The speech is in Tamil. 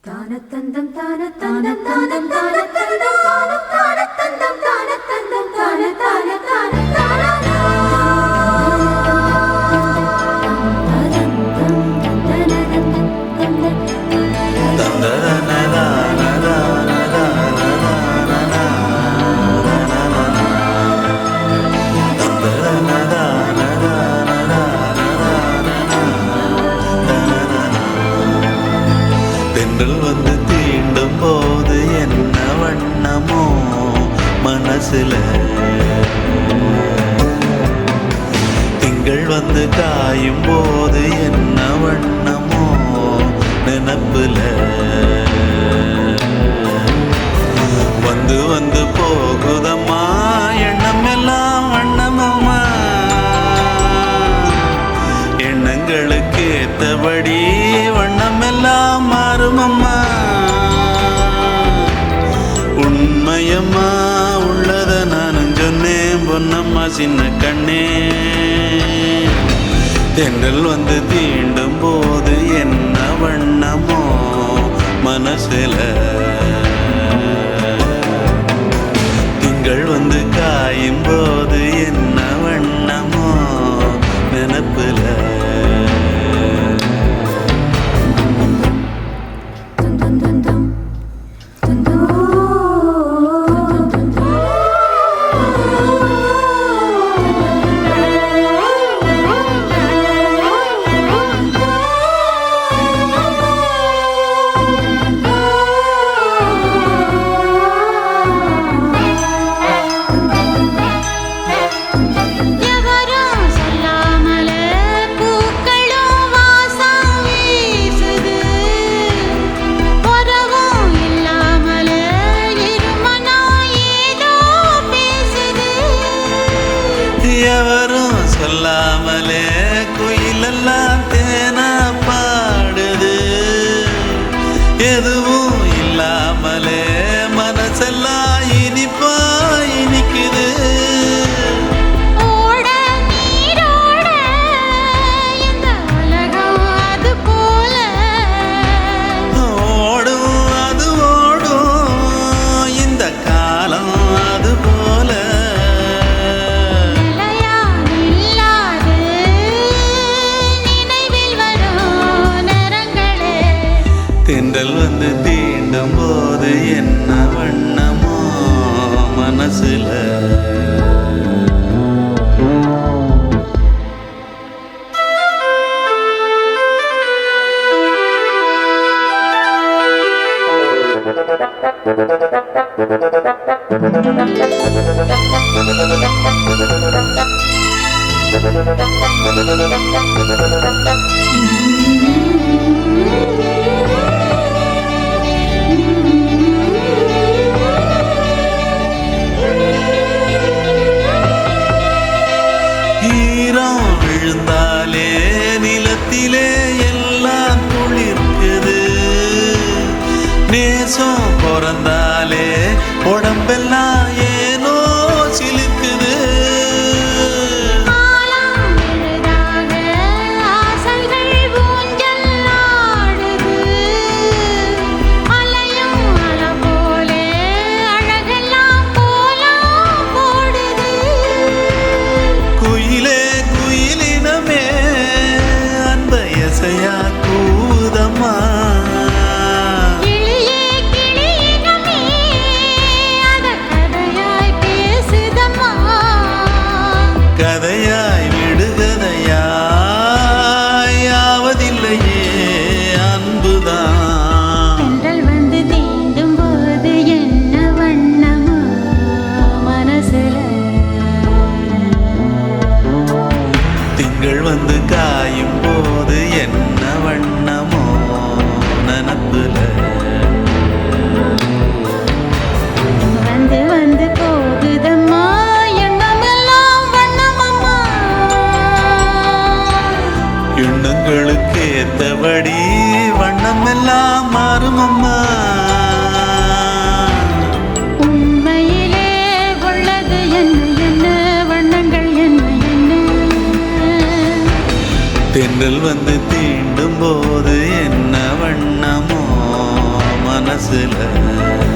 தானத்தந்தம் தானத்தந்தம் தானம் தானத்தந்தம் தானம் தானத்தந்தம் தானத்தந்தம் தான தான தான தான வந்து தீண்டும் போது என்ன வண்ணமோ மனசுல, திங்கள் வந்து காயும் போது என்ன வண்ணமோ நினப்புல, வந்து வந்து போகுதம்மா எண்ணம் எல்லாம் வண்ணமம்மா, எண்ணங்களுக்கு ஏத்தபடி வண்ணம் எல்லாம் மாறுமம்மா. உண்மையம்மா உள்ளத நானும் சொன்னேன் பொன்னம்மா சின்ன கண்ணே, தென்றல் வந்து தீண்டும் போது என்ன வண்ணமோ மனசுல, திங்கள் வந்து காயும் போது என்ன வண்ணமோ நினப்புல. எவரும் சொல்லாமலே குயிலெல்லாம் தேனா பாடுது, எதுவும் இல்லாமலே மனசெல்லாம் இனிப்பா இனிக்குது. ஓடும் அது ஓடும் இந்த காலம் அது போல, தென்றல் வந்து தீண்டும் போது என்ன வண்ணமோ மனசுல. ஈரம் விழுந்தாலே நிலத்திலே எல்லாம் குளிர்க்குது, நேசம் பிறந்தாலே உடம்பெல்லாம் ஏனோ சிலிர்க்குது. கூதம்மா கதையாய் விடுகதையாய் ஆவதில்லையே அன்புதான். தென்றல் வந்து தீண்டும் போது என்ன வண்ணமோ மனசுல, திங்கள் வந்து காயும் போது என்ன வண்ணமோ நினப்புல, வந்து வந்து போகுதம்மா எண்ணமெல்லாம் வண்ணமம்மா, எண்ணங்களுக்கு ஏத்தபடி வண்ணம் எல்லாம் மாறுமம்மா. உண்மையிலே உள்ளது என்ன என்ன வண்ணங்கள் என்ன என்ன, தென்றல் வந்து தீண்டும் போது என்ன வண்ணமோ மனசுல